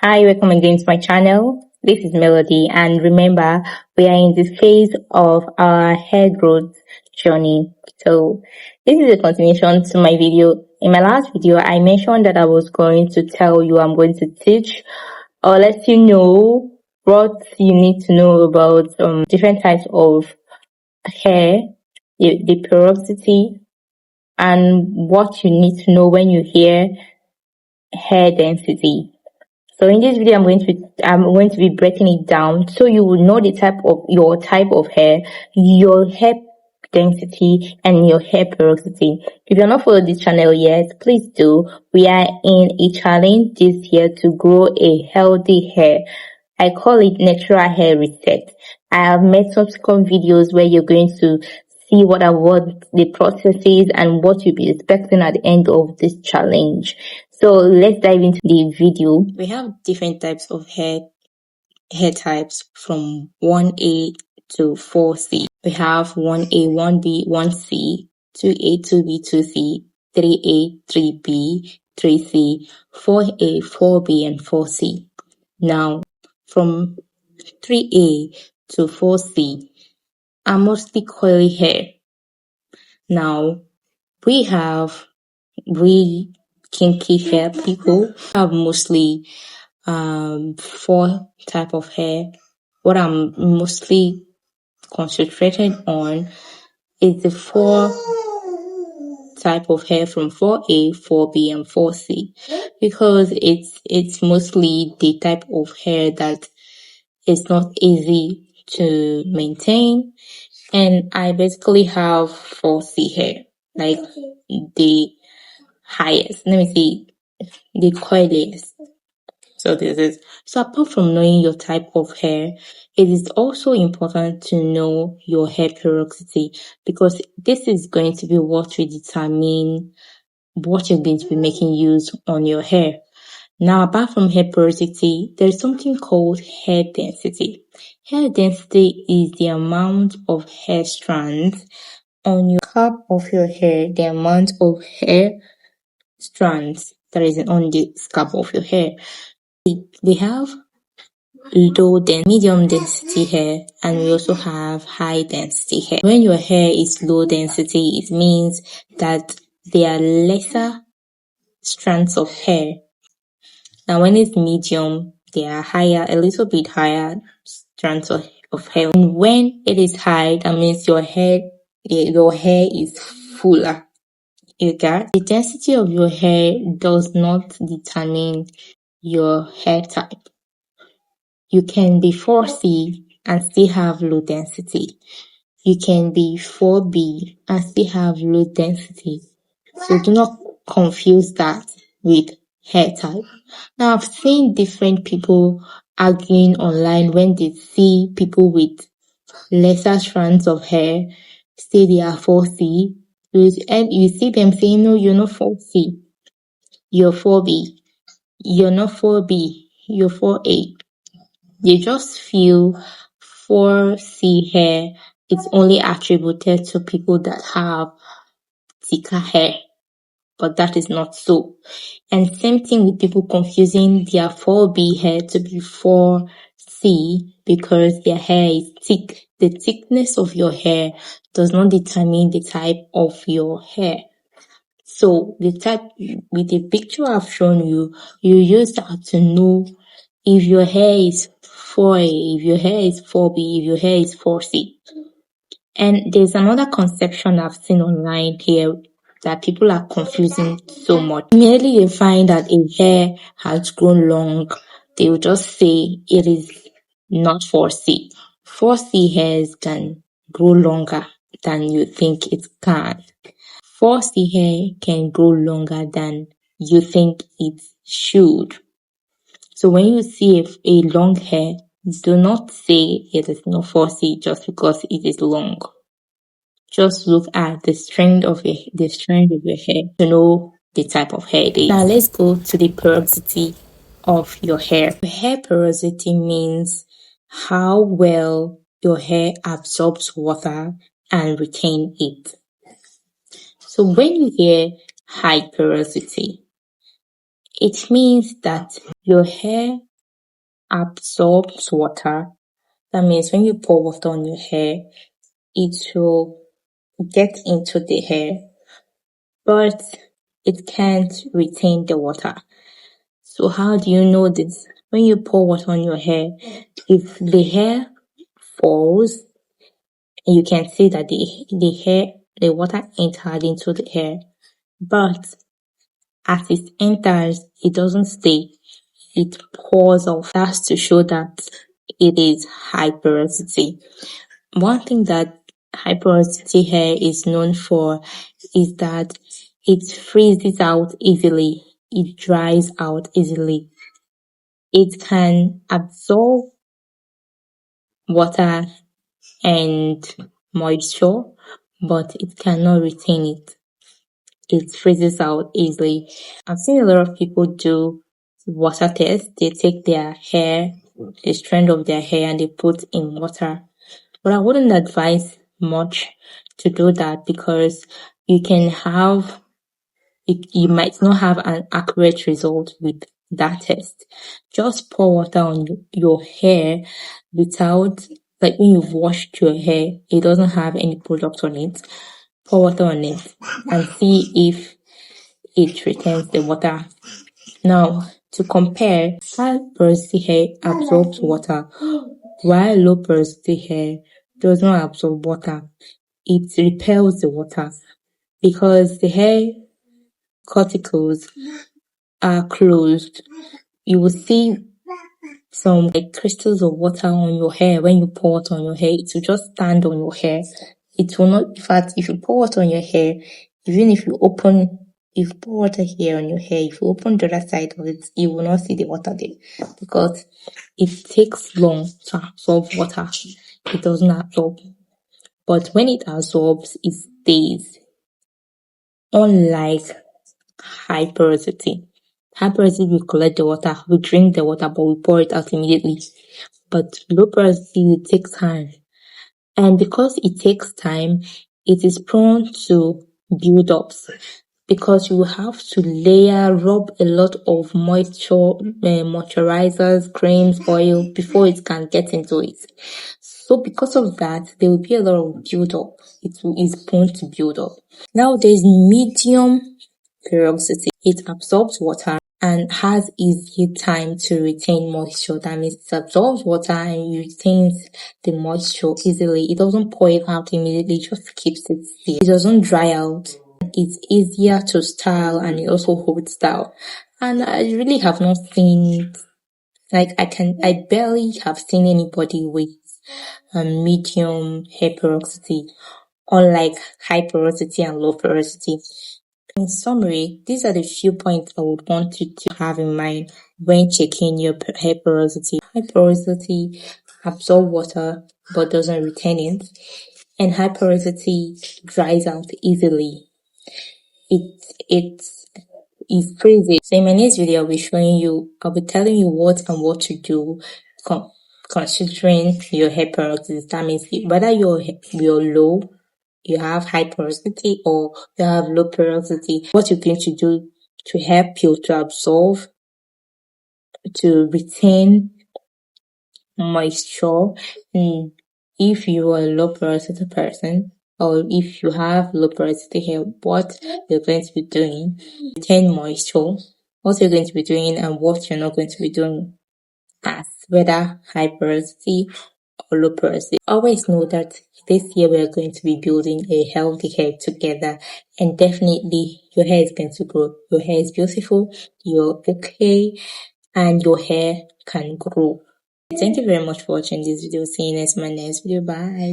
Hi, welcome again to my channel. This is Melody, and remember, we are in the phase of our hair growth journey. So this is a continuation to my video. In my last video, I mentioned that I was going to tell you, I'm going to teach or let you know what you need to know about different types of hair, the porosity, and what you need to know when you hear hair density. So in this video, I'm going to be breaking it down so you will know the type of your type of hair, your hair density, and your hair porosity. If you're not following this channel yet, please do. We are in a challenge this year to grow a healthy hair. I call it natural hair reset. I have made subsequent videos where you're going to see what the process is and what you'll be expecting at the end of this challenge. So let's dive into the video. We have different types of hair types from 1A to 4C. We have 1A, 1B, 1C, 2A, 2B, 2C, 3A, 3B, 3C, 4A, 4B, and 4C. Now, from 3A to 4C are mostly curly hair. Now, we kinky hair people have mostly four type of hair. What I'm mostly concentrated on is the four type of hair from 4A, 4B, and 4C because it's mostly the type of hair that is not easy to maintain, and I basically have 4C hair, like the highest. Let me see, the coiliest. So apart from knowing your type of hair, it is also important to know your hair porosity because this is going to be what will determine what you're going to be making use on your hair. Now, apart from hair porosity, there's something called hair density. Hair density is the amount of hair strands on your cap of your hair, the amount of hair strands that is on the scalp of your hair. We have medium density hair, and we also have high density hair. When your hair is low density, it means that there are lesser strands of hair. Now, when it's medium, there are a little bit higher strands of hair. And when it is high, that means your hair is fuller. You got? The density of your hair does not determine your hair type. You can be 4C and still have low density. You can be 4B and still have low density. So do not confuse that with hair type. Now, I've seen different people arguing online when they see people with lesser strands of hair, say they are 4C, and you see them saying, no, you're not 4C, you're 4B, you're not 4B, you're 4A. They just feel 4C hair is only attributed to people that have thicker hair, but that is not so. And same thing with people confusing their 4B hair to be 4C because their hair is thick. The thickness of your hair does not determine the type of your hair. So the type with the picture I've shown you, you use that to know if your hair is 4A, if your hair is 4B, if your hair is 4C. And there's another conception I've seen online here that people are confusing so much. Immediately they find that a hair has grown long, they will just say it is not 4C. 4C hairs can grow longer than you think it can. 4C hair can grow longer than you think it should. So when you see a long hair, do not say it is not 4C just because it is long. Just look at the strength of your hair to know the type of hair it is. Now let's go to the porosity of your hair. Hair porosity means how well your hair absorbs water and retain it. So when you hear high porosity, it means that your hair absorbs water. That means when you pour water on your hair, it will get into the hair, but it can't retain the water. So how do you know this? When you pour water on your hair, if the hair falls, you can see that the water entered into the hair, but as it enters, it doesn't stay. It pours off. That's to show that it is high porosity. One thing that high porosity hair is known for is that it freezes out easily. It dries out easily. It can absorb water and moisture, but it cannot retain it. It freezes out easily. I've seen a lot of people do water tests. They take their hair, the strand of their hair, and they put in water. But I wouldn't advise much to do that because you might not have an accurate result with that test. Just pour water on your hair without, like when you've washed your hair, it doesn't have any product on it. Pour water on it and see if it retains the water. Now, to compare, high porosity hair absorbs water, while low porosity hair does not absorb water. It repels the water because the hair cuticles are closed. You will see some like crystals of water on your hair. When you pour water on your hair, it will just stand on your hair. It will not, in fact, if you pour water on your hair, even if you pour water here on your hair, if you open the other side of it, you will not see the water there because it takes long to absorb water. It doesn't absorb. But when it absorbs, it stays. Unlike high porosity. High porosity, we collect the water, we drink the water, but we pour it out immediately. But low porosity, it takes time. And because it takes time, it is prone to build-ups because you have to rub a lot of moisturizers, creams, oil before it can get into it. So because of that, there will be a lot of build-up. It is prone to build up. Now there's medium porosity. It absorbs water and has easy time to retain moisture. That means it absorbs water and retains the moisture easily. It doesn't pour it out immediately, it just keeps it still. It doesn't dry out. It's easier to style and it also holds style. And I really have not seen, I barely have seen anybody with a medium hair porosity, unlike high porosity and low porosity. In summary, these are the few points I would want you to have in mind when checking your hair porosity. High porosity absorbs water but doesn't retain it, and high porosity dries out easily. It is crazy. So in my next video, I'll be telling you what to do considering your hair porosity. That means whether you're low, you have high porosity, or you have low porosity, what you're going to do to help you to absorb, to retain moisture. If you are a low porosity person, or if you have low porosity hair, what you're going to be doing, retain moisture, what you're going to be doing, and what you're not going to be doing, as whether high porosity or low porosity. Always know that this year we are going to be building a healthy hair together, and definitely your hair is going to grow. Your hair is beautiful, you're okay, and your hair can grow. Thank you very much for watching this video. See you next in my next video. Bye.